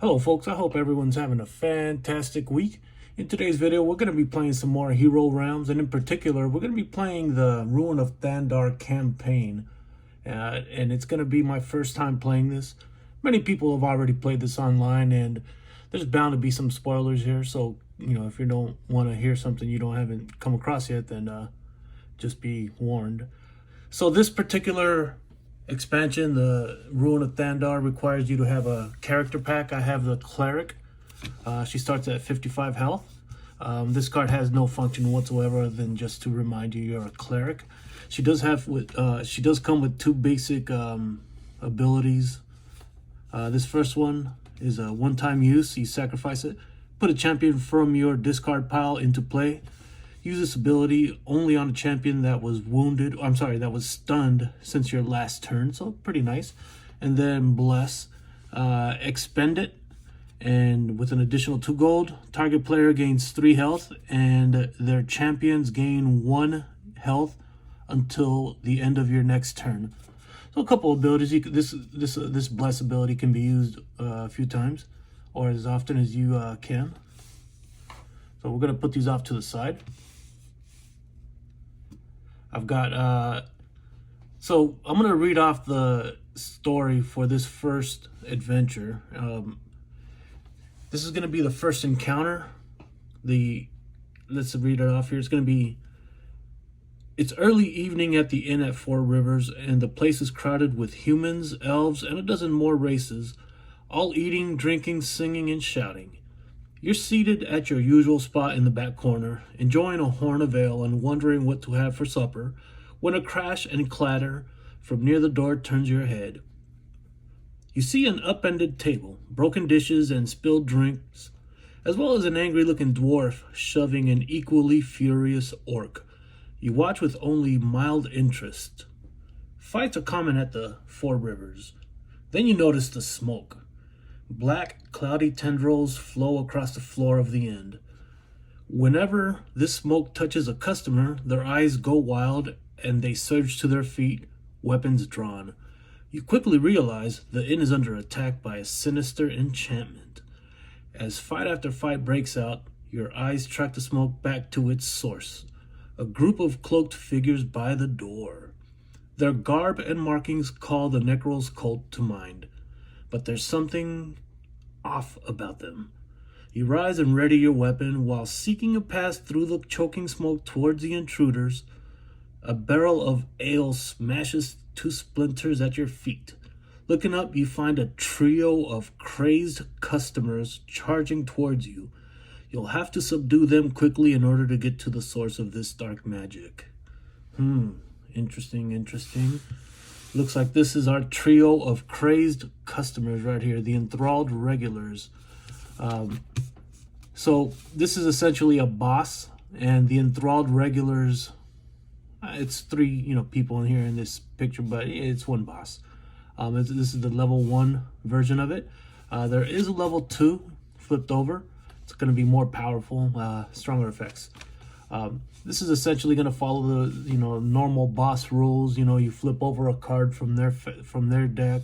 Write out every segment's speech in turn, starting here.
Hello folks, I hope everyone's having a fantastic week. In today's video, we're going to be playing some more hero rounds, and in particular, we're going to be playing the Ruin of Thandar campaign. And it's going to be my first time playing this. Many people have already played this online, and there's bound to be some spoilers here. So, if you don't want to hear something you haven't come across yet, then just be warned. So this particular expansion, the Ruin of Thandar, requires you to have a character pack. I have the Cleric. She starts at 55 health. This card has no function whatsoever other than just to remind you you're a Cleric. She does come with two basic abilities. This first one is a one-time use. You sacrifice it. Put a champion from your discard pile into play. Use this ability only on a champion that was that was stunned since your last turn. So pretty nice. And then Bless. Expend it. And with an additional 2 gold, target player gains 3 health. And their champions gain 1 health until the end of your next turn. So a couple abilities. This Bless ability can be used a few times. Or as often as you can. So we're going to put these off to the side. I've got, so I'm going to read off the story for this first adventure. This is going to be the first encounter. Let's read it off here. It's early evening at the inn at Four Rivers, and the place is crowded with humans, elves, and a dozen more races, all eating, drinking, singing, and shouting. You're seated at your usual spot in the back corner, enjoying a horn of ale and wondering what to have for supper, when a crash and clatter from near the door turns your head. You see an upended table, broken dishes and spilled drinks, as well as an angry-looking dwarf shoving an equally furious orc. You watch with only mild interest. Fights are common at the Four Rivers. Then you notice the smoke. Black, cloudy tendrils flow across the floor of the inn. Whenever this smoke touches a customer, their eyes go wild and they surge to their feet, weapons drawn. You quickly realize the inn is under attack by a sinister enchantment. As fight after fight breaks out, your eyes track the smoke back to its source. A group of cloaked figures by the door. Their garb and markings call the Necrol's cult to mind. But there's something off about them. You rise and ready your weapon while seeking a pass through the choking smoke towards the intruders. A barrel of ale smashes to splinters at your feet. Looking up, you find a trio of crazed customers charging towards you. You'll have to subdue them quickly in order to get to the source of this dark magic. Interesting. Looks like this is our trio of crazed customers right here, the enthralled regulars. So this is essentially a boss, and the enthralled regulars, it's 3 people in here in this picture, but it's one boss. This is the level 1 version of it. There is a level 2 flipped over. It's going to be more powerful, stronger effects. This is essentially going to follow the normal boss rules. You flip over a card from their deck,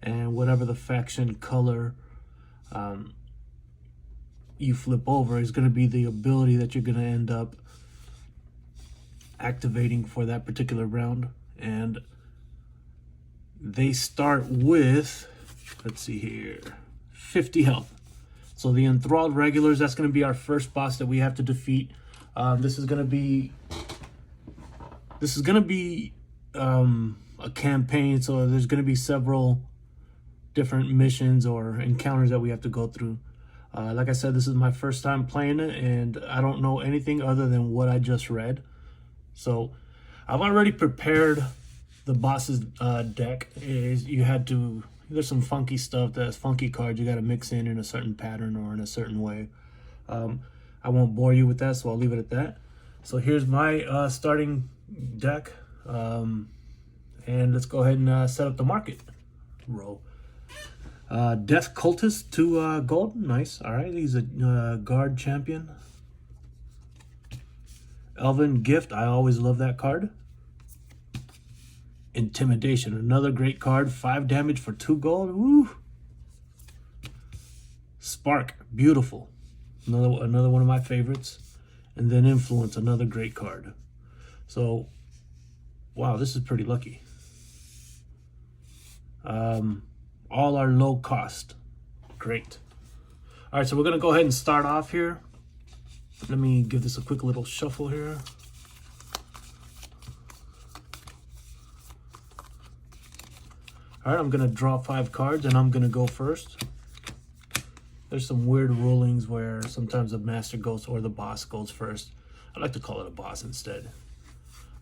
and whatever the faction color you flip over is going to be the ability that you're going to end up activating for that particular round. And they start with, let's see here, 50 health. So the enthralled regulars, that's going to be our first boss that we have to defeat. This is gonna be a campaign, so there's gonna be several different missions or encounters that we have to go through. Like I said, this is my first time playing it, and I don't know anything other than what I just read. So I've already prepared the boss's deck. There's some funky stuff, that's funky cards you got to mix in a certain pattern or in a certain way. I won't bore you with that, so I'll leave it at that. So here's my starting deck. And let's go ahead and set up the market row. Death Cultist, 2 gold. Nice. All right, he's a guard champion. Elven Gift, I always love that card. Intimidation, another great card. 5 damage for 2 gold. Woo! Spark, beautiful. Another one of my favorites. And then Influence, another great card. So, wow, this is pretty lucky. All are low cost. Great. All right, so we're going to go ahead and start off here. Let me give this a quick little shuffle here. All right, I'm going to draw 5 cards, and I'm going to go first. There's some weird rulings where sometimes the master goes or the boss goes first. I like to call it a boss instead.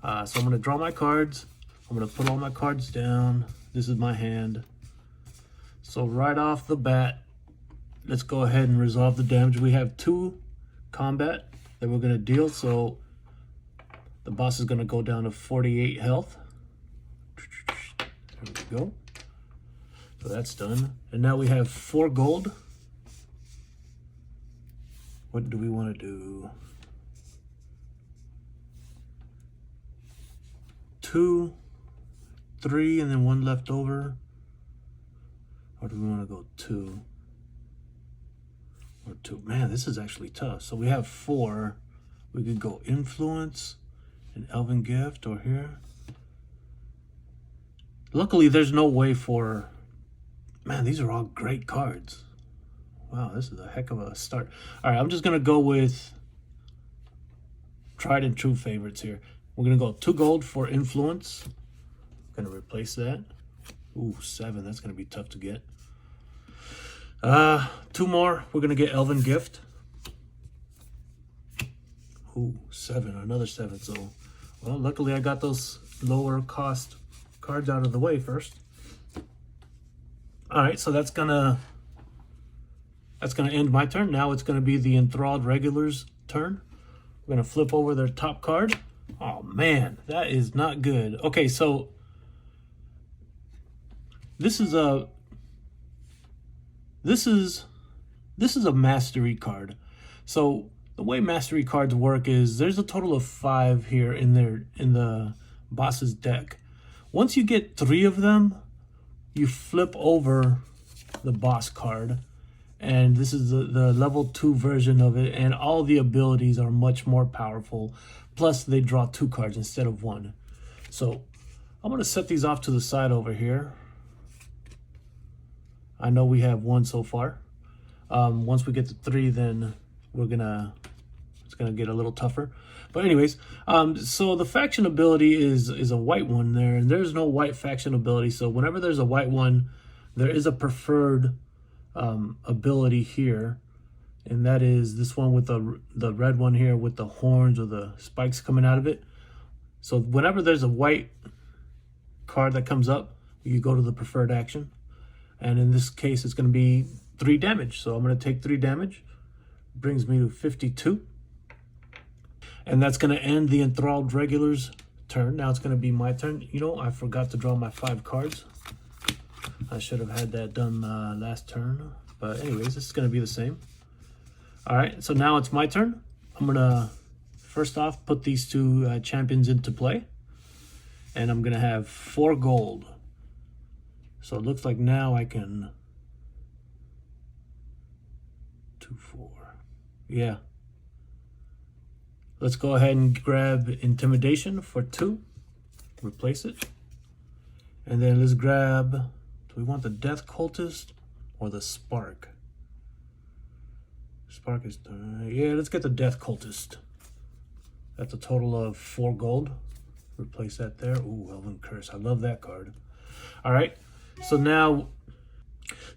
So I'm going to draw my cards. I'm going to put all my cards down. This is my hand. So right off the bat, let's go ahead and resolve the damage. We have 2 combat that we're going to deal. So the boss is going to go down to 48 health. There we go. So that's done. And now we have 4 gold. What do we want to do? 2, 3, and then 1 left over. Or do we want to go 2? Or 2. Man, this is actually tough. So we have 4. We could go Influence and Elven Gift or here. Luckily, there's no way for... Man, these are all great cards. Wow, this is a heck of a start. All right, I'm just going to go with tried and true favorites here. We're going to go 2 gold for Influence. I'm going to replace that. Ooh, 7. That's going to be tough to get. 2 more. We're going to get Elven Gift. Ooh, 7. Another 7. So, well, luckily I got those lower cost cards out of the way first. All right, so that's gonna end my turn. Now it's gonna be the Enthralled Regular's turn. We're gonna flip over their top card. Oh man, that is not good. Okay, so this is a mastery card. So the way mastery cards work is there's a total of 5 here in the boss's deck. Once you get 3 of them, you flip over the boss card, and this is the level 2 version of it, and all the abilities are much more powerful. Plus, they draw 2 cards instead of 1. So I'm going to set these off to the side over here. I know we have 1 so far. Once we get to 3, then it's gonna get a little tougher. But anyways, so the faction ability is a white one there, and there's no white faction ability. So whenever there's a white one, there is a preferred ability here, and that is this one with the red one here with the horns or the spikes coming out of it. So whenever there's a white card that comes up, you go to the preferred action, and in this case, it's going to be 3 damage. So I'm going to take 3 damage, brings me to 52. And that's going to end the Enthralled Regular's turn. Now it's going to be my turn. You know, I forgot to draw my 5 cards. I should have had that done last turn. But anyways, this is going to be the same. All right, so now it's my turn. I'm going to, first off, put these 2 champions into play. And I'm going to have 4 gold. So it looks like now I can... 2, 4. Yeah. Let's go ahead and grab Intimidation for 2. Replace it. And then let's grab... Do we want the Death Cultist or the Spark? Spark is... yeah, let's get the Death Cultist. That's a total of 4 gold. Replace that there. Ooh, Elven Curse. I love that card. All right. So now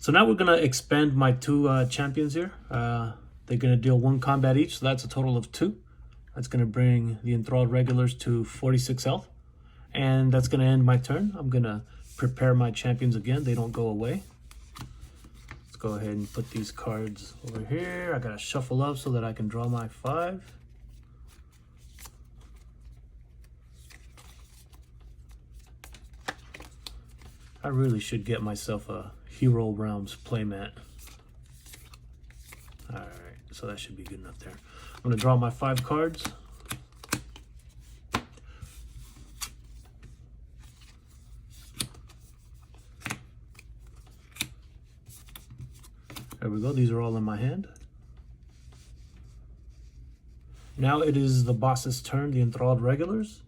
we're going to expand my 2 champions here. They're going to deal 1 combat each, so that's a total of 2. That's going to bring the Enthralled Regulars to 46 health. And that's going to end my turn. I'm going to prepare my champions again. They don't go away. Let's go ahead and put these cards over here. I got to shuffle up so that I can draw my 5. I really should get myself a Hero Realms playmat. Alright, so that should be good enough there. I'm going to draw my 5 cards. There we go. These are all in my hand. Now it is the boss's turn, the enthralled regulars.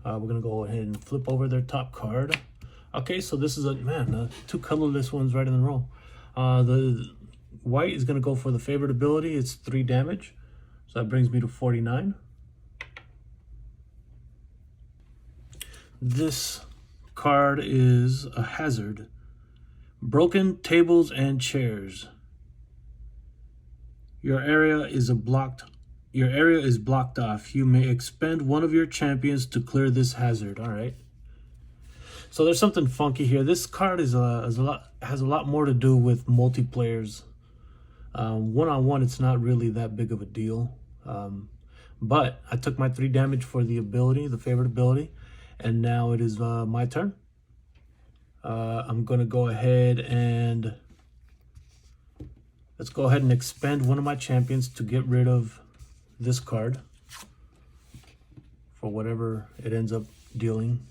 We're going to go ahead and flip over their top card. Okay, so this is two colorless ones right in a row. The white is going to go for the favorite ability. It's 3 damage. So that brings me to 49. This card is a hazard. Broken tables and chairs. Your area is blocked off. You may expend one of your champions to clear this hazard. All right. So there's something funky here. This card has a lot more to do with multiplayers. One-on-one, it's not really that big of a deal. But I took my 3 damage for the ability, the favorite ability, and now it is my turn. I'm going to go ahead and let's go ahead and expend one of my champions to get rid of this card for whatever it ends up dealing.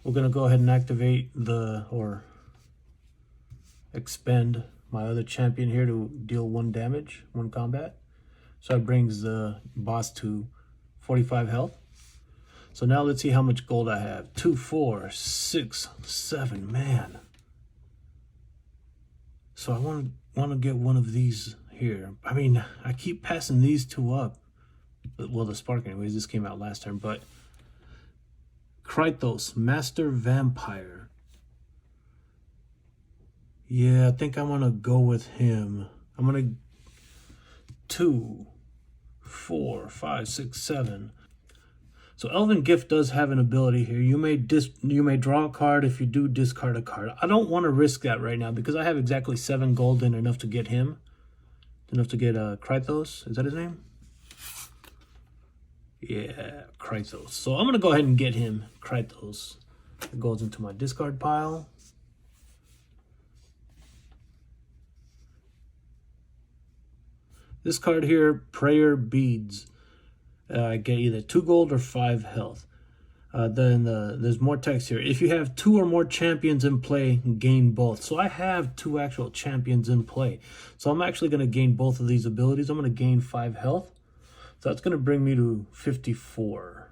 We're going to go ahead and activate or expend my other champion here to deal 1 damage, 1 combat. So that brings the boss to 45 health. So now let's see how much gold I have. 2, 4, 6, 7, man. So I want to get one of these here. I mean, I keep passing these 2 up. Well, the spark anyways, this came out last turn, but Krythos, Master Vampire. Yeah, I think I want to go with him. I'm going to 2, 4, 5, 6, 7. So Elven Gift does have an ability here. You may draw a card. If you do, discard a card. I don't want to risk that right now because I have exactly 7 gold and enough to get him. Enough to get Krythos. Is that his name? Yeah, Krythos. So I'm going to go ahead and get him, Krythos. It goes into my discard pile. This card here, Prayer Beads. I get either 2 gold or 5 health. There's more text here. If you have 2 or more champions in play, gain both. So I have 2 actual champions in play. So I'm actually going to gain both of these abilities. I'm going to gain 5 health. So that's going to bring me to 54.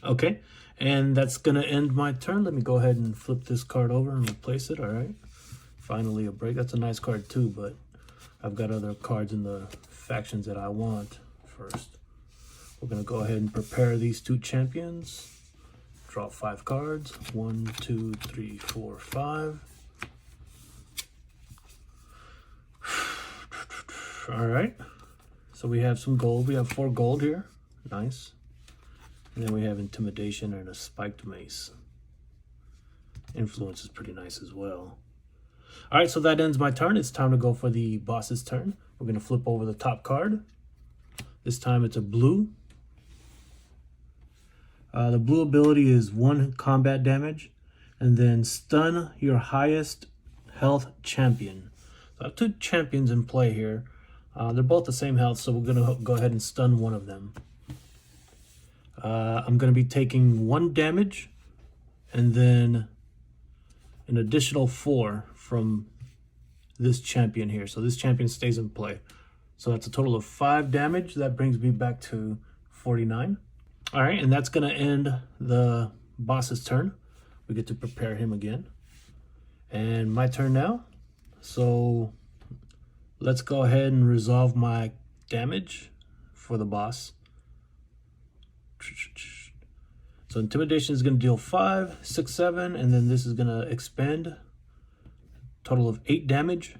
Okay, and that's going to end my turn. Let me go ahead and flip this card over and replace it. All right, finally a break. That's a nice card too, but I've got other cards in the factions that I want first. We're going to go ahead and prepare these 2 champions. Draw 5 cards. 1, 2, 3, 4, 5. All right. So we have some gold. We have 4 gold here. Nice. And then we have Intimidation and a Spiked Mace. Influence is pretty nice as well. All right, so that ends my turn. It's time to go for the boss's turn. We're going to flip over the top card. This time it's a blue. The blue ability is 1 combat damage, and then stun your highest health champion. So I have 2 champions in play here. They're both the same health, so we're going to go ahead and stun one of them. I'm going to be taking 1 damage, and then an additional 4 from this champion here. So this champion stays in play. So that's a total of 5 damage. That brings me back to 49. All right, and that's going to end the boss's turn. We get to prepare him again. And my turn now. So let's go ahead and resolve my damage for the boss. So Intimidation is going to deal 5, 6, 7, and then this is going to expend. Total of 8 damage.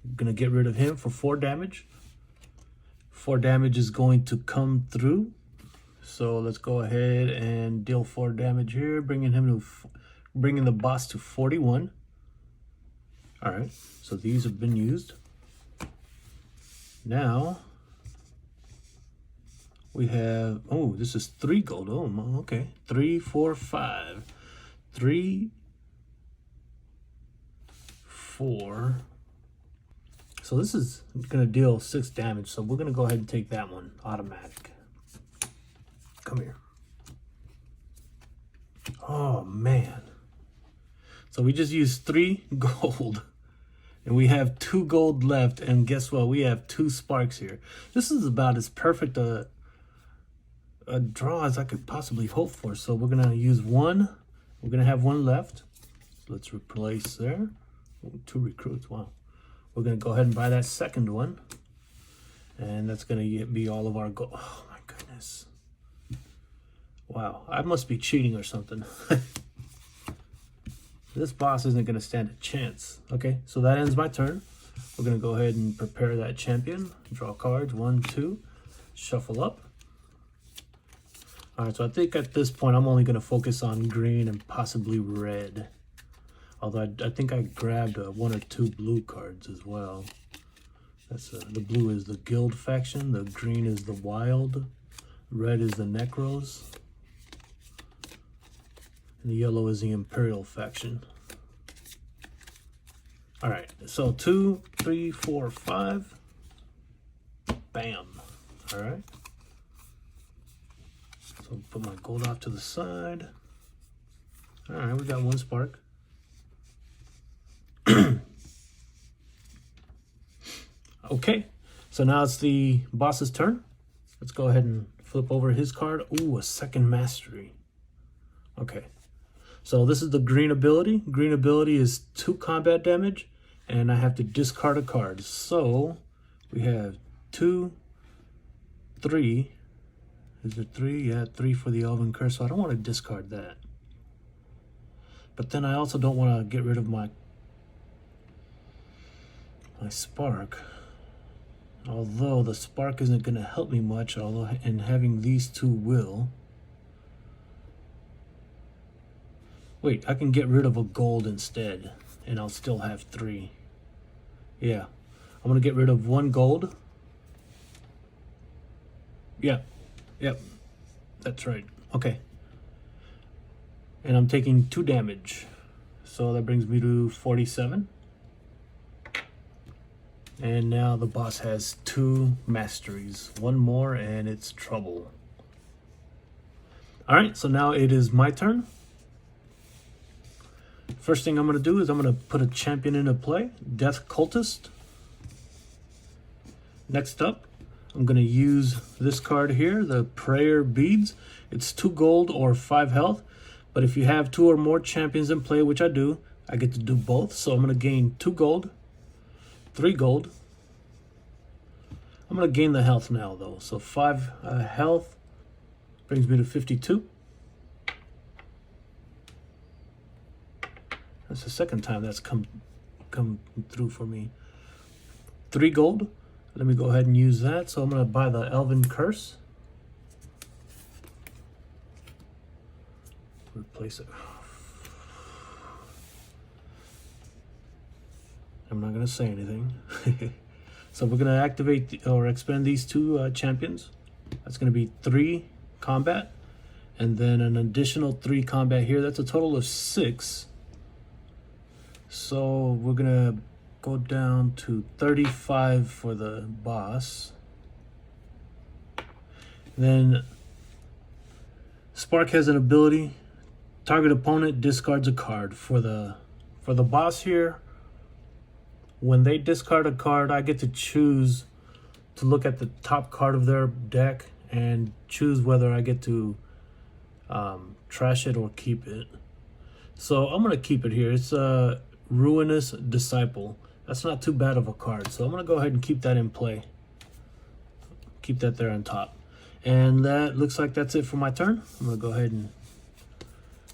I'm going to get rid of him for 4 damage. 4 damage is going to come through. So let's go ahead and deal 4 damage here, bringing the boss to 41. All right, so these have been used. Now we have, oh, this is 3 gold. Oh, okay. 3, 4, 5. 3, 4. So this is going to deal 6 damage. So we're going to go ahead and take that one. Automatic. Come here. Oh, man. So we just used 3 gold. And we have 2 gold left, and guess what? We have 2 sparks here. This is about as perfect a draw as I could possibly hope for. So we're gonna use 1. We're gonna have 1 left. Let's replace there. 2 recruits, wow. We're gonna go ahead and buy that second one. And that's gonna be all of our gold. Oh my goodness. Wow, I must be cheating or something. This boss isn't going to stand a chance. Okay, so that ends my turn. We're going to go ahead and prepare that champion. Draw cards, 1, 2. Shuffle up. All right, so I think at this point I'm only going to focus on green and possibly red. Although I think I grabbed 1 or 2 blue cards as well. That's the blue is the guild faction. The green is the wild. Red is the necros. And the yellow is the Imperial faction. All right, so 2, 3, 4, 5. Bam. All right. So put my gold off to the side. All right, we got 1 spark. Okay, so now it's the boss's turn. Let's go ahead and flip over his card. Ooh, a second mastery. Okay. So this is the green ability. Green ability is 2 combat damage, and I have to discard a card. So we have 2, 3. Is it 3? Yeah, 3 for the Elven Curse. So I don't want to discard that. But then I also don't want to get rid of my spark. Although the spark isn't going to help me much, and having these 2 will. Wait, I can get rid of a gold instead, and I'll still have 3. Yeah, I'm gonna get rid of 1 gold. Yeah, yep, that's right. Okay, and I'm taking 2 damage, so that brings me to 47. And now the boss has 2 masteries. 1 more, and it's trouble. All right, so now it is my turn. First thing I'm going to do is I'm going to put a champion into play, Death Cultist. Next up, I'm going to use this card here, the Prayer Beads. It's 2 gold or 5 health, but if you have 2 or more champions in play, which I do, I get to do both. So I'm going to gain 2 gold, 3 gold. I'm going to gain the health now though. So 5 health brings me to 52. That's the second time that's come through for me. 3 gold. Let me go ahead and use that. So I'm going to buy the Elven Curse. Replace it. I'm not going to say anything. So we're going to activate or expend these 2 champions. That's going to be 3 combat. And then an additional 3 combat here. That's a total of 6. So we're gonna go down to 35 for the boss. Then Spark has an ability. Target opponent discards a card. For the boss here, when they discard a card, I get to choose to look at the top card of their deck and choose whether I get to trash it or keep it. So I'm gonna keep it here. It's a Ruinous Disciple. That's not too bad of a card, so I'm going to go ahead and keep that in play. Keep that there on top. And that looks like that's it for my turn. I'm going to go ahead and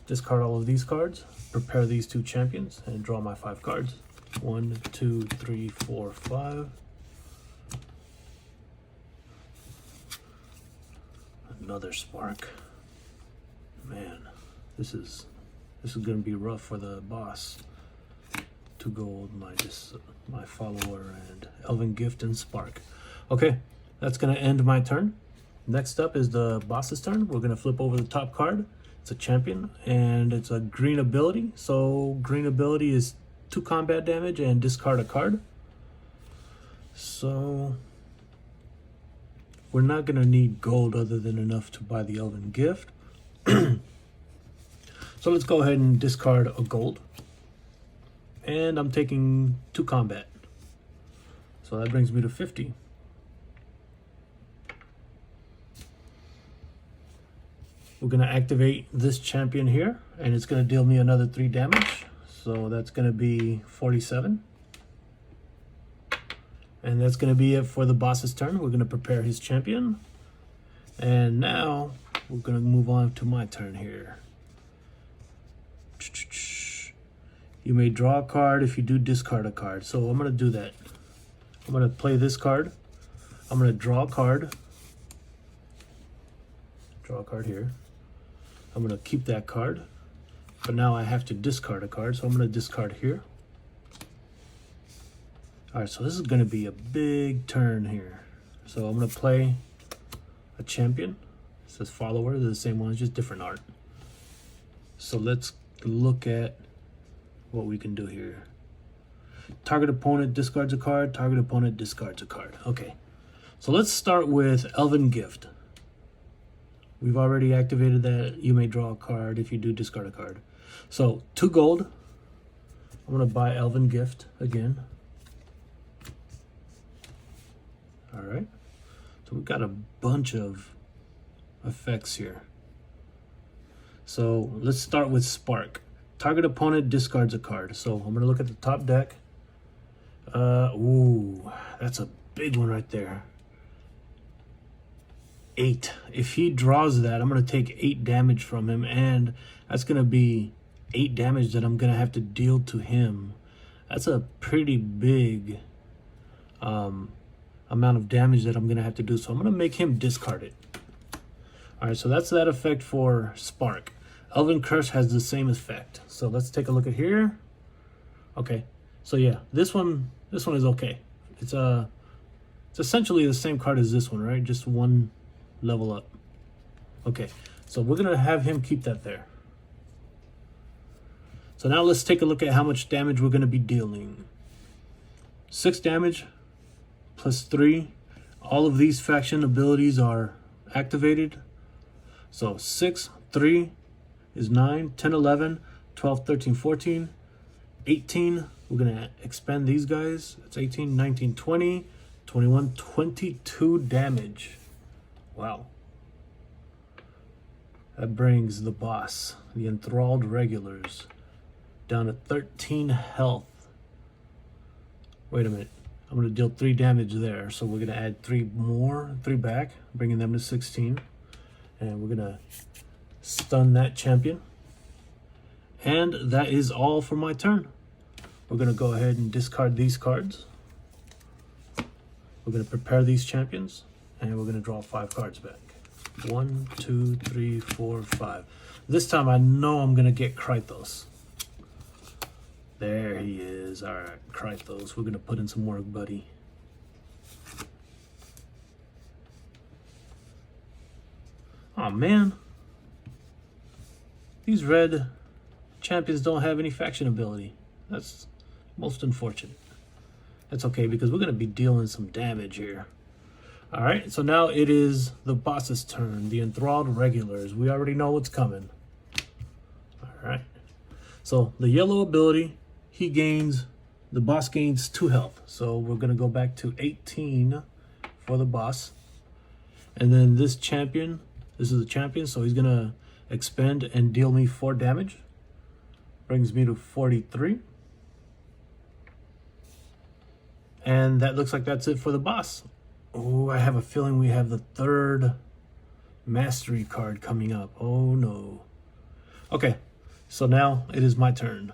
discard all of these cards, prepare these 2 champions, and draw my 5 cards. 1, 2, 3, 4, 5. Another spark. Man, this is going to be rough for the boss. 2 gold, my follower, and Elven Gift and Spark. Okay, that's going to end my turn. Next up is the boss's turn. We're going to flip over the top card. It's a champion, and it's a green ability. So green ability is 2 combat damage and discard a card. So we're not going to need gold other than enough to buy the Elven Gift. So let's go ahead and discard a gold. and I'm taking 2 combat. So that brings me to 50. We're going to activate this champion here, and it's going to deal me another 3 damage. So that's going to be 47. And that's going to be it for the boss's turn. We're going to prepare his champion. And now we're going to move on to my turn here. You may draw a card. If you do, discard a card. So I'm going to do that. I'm going to play this card. I'm going to draw a card. Draw a card here. I'm going to keep that card. But now I have to discard a card. So I'm going to discard here. All right, so this is going to be a big turn here. So I'm going to play a champion. It says follower. They're the same one, it's just different art. So let's look at what we can do here. Target opponent discards a card. Target opponent discards a card. Okay, so let's start with Elven Gift. We've already activated that. You may draw a card. If you do, discard a card. So 2 gold. I'm going to buy Elven Gift again. All right. So we've got a bunch of effects here. So let's start with Spark. Target opponent discards a card. So I'm going to look at the top deck. Ooh, that's a big one right there. 8. If he draws that, I'm going to take 8 damage from him, and that's going to be 8 damage that I'm going to have to deal to him. That's a pretty big amount of damage that I'm going to have to do. So I'm going to make him discard it. All right, so that's that effect for Spark. Elven Curse has the same effect. So let's take a look at here. Okay, so yeah, this one is okay. It's essentially the same card as this one, right? Just 1 level up. Okay, so we're gonna have him keep that there. So now let's take a look at how much damage we're gonna be dealing. 6 damage plus 3. All of these faction abilities are activated. So 6, 3 is 9, 10, 11, 12, 13, 14, 18. We're gonna expend these guys. It's 18, 19, 20, 21, 22 damage. Wow. That brings the boss, the enthralled regulars, down to 13 health. Wait a minute. I'm going to deal 3 damage there. So we're going to add 3 back, bringing them to 16. And we're going to stun that champion. And that is all for my turn. We're going to go ahead and discard these cards. We're going to prepare these champions. And we're going to draw 5 cards back. 1, 2, 3, 4, 5. This time I know I'm going to get Krythos. There he is. All right, Krythos. We're going to put in some work, buddy. Oh, man. These red champions don't have any faction ability. That's most unfortunate. That's okay, because we're going to be dealing some damage here. All right, so now it is the boss's turn. The enthralled regulars. We already know what's coming. All right. So the yellow ability, the boss gains 2 health. So we're going to go back to 18 for the boss. And then this champion, this is a champion, so he's going to expend and deal me 4 damage. Brings me to 43. And that looks like that's it for the boss. Oh, I have a feeling we have the 3rd mastery card coming up. Oh no. Okay, so now it is my turn.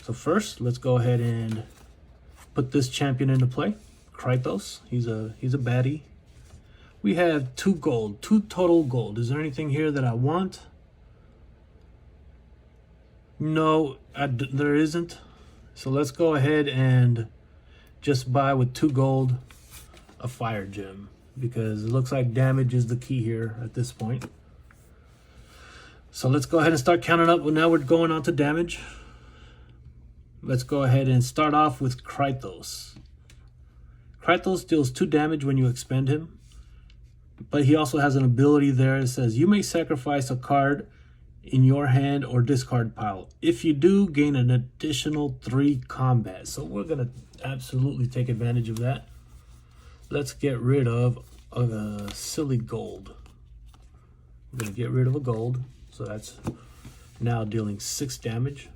So first, let's go ahead and put this champion into play. Krythos, he's a baddie. We have 2 gold, 2 total gold. Is there anything here that I want? No, there isn't. So let's go ahead and just buy with 2 gold a fire gem, because it looks like damage is the key here at this point. So let's go ahead and start counting up. Well, now we're going on to damage. Let's go ahead and start off with Krythos. Krythos deals 2 damage when you expend him, but he also has an ability there that says you may sacrifice a card in your hand or discard pile. If you do, gain an additional 3 combat. So we're going to absolutely take advantage of that. Let's get rid of a silly gold. We're going to get rid of a gold. So that's now dealing 6 damage.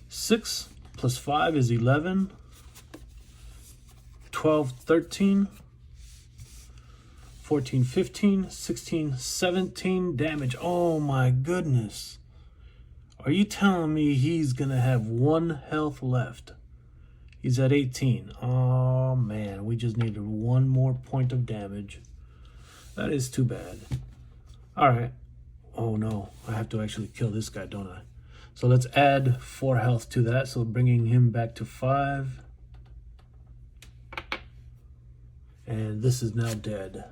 6 plus 5 is 11. 12, 13. 14, 15, 16, 17 damage. Oh my goodness. Are you telling me he's going to have 1 health left? He's at 18. Oh man, we just needed 1 more point of damage. That is too bad. All right. Oh no, I have to actually kill this guy, don't I? So let's add 4 health to that. So bringing him back to 5. And this is now dead.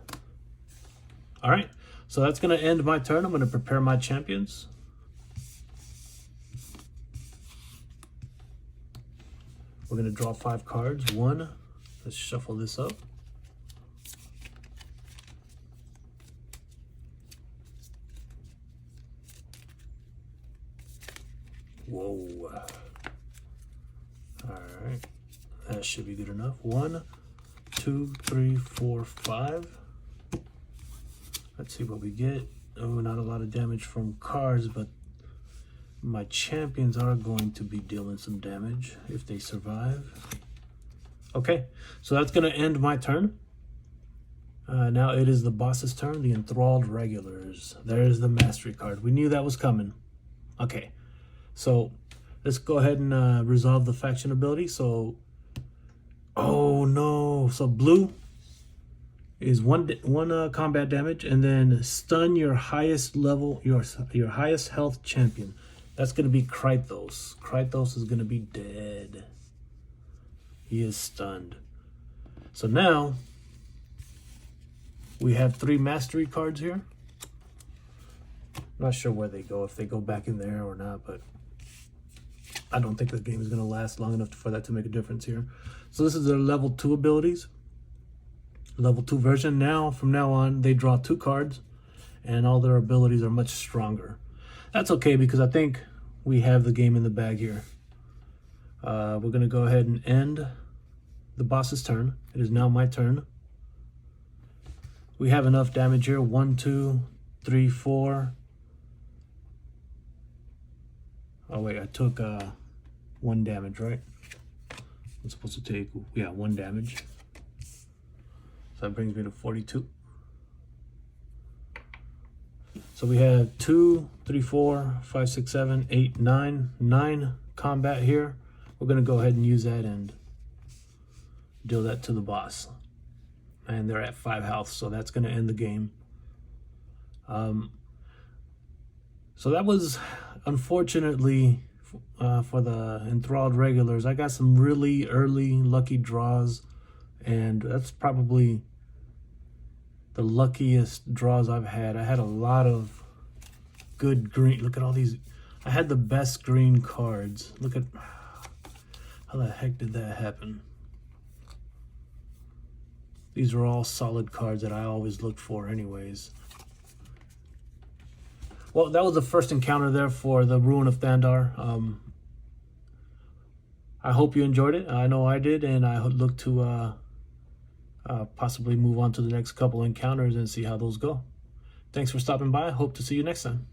All right, so that's going to end my turn. I'm going to prepare my champions. We're going to draw 5 cards. 1, let's shuffle this up. Whoa. All right, that should be good enough. 1, 2, 3, 4, 5. Let's see what we get. Oh, not a lot of damage from cards, but my champions are going to be dealing some damage if they survive. Okay, so that's going to end my turn. Now it is the boss's turn, the Enthralled Regulars. There's the Mastery card. We knew that was coming. Okay, so let's go ahead and resolve the faction ability. So, oh no, so blue is one combat damage, and then stun your highest level, your highest health champion. That's going to be Krythos. Krythos is going to be dead. He is stunned. So now we have 3 mastery cards here. Not sure where they go, if they go back in there or not, but I don't think the game is going to last long enough for that to make a difference here. So this is their level 2 abilities. Level 2 version. Now, from now on, they draw 2 cards, and all their abilities are much stronger. That's okay, because I think we have the game in the bag here. We're going to go ahead and end the boss's turn. It is now my turn. We have enough damage here. 1, 2, 3, 4. Oh wait, I took 1 damage, right? I'm supposed to take, yeah, 1 damage. So that brings me to 42. So we have 2, 3, 4, 5, 6, 7, 8, 9. 9 combat here. We're going to go ahead and use that and deal that to the boss. And they're at 5 health, so that's going to end the game. So that was, unfortunately, for the Enthralled Regulars. I got some really early lucky draws, and that's probably the luckiest draws I've had. I had a lot of good green. Look at all these. I had the best green cards. Look at how the heck did that happen? These are all solid cards that I always looked for anyways. Well, that was the first encounter there for the Ruin of Thandar. I hope you enjoyed it. I know I did, and I look to possibly move on to the next couple encounters and see how those go. Thanks for stopping by. Hope to see you next time.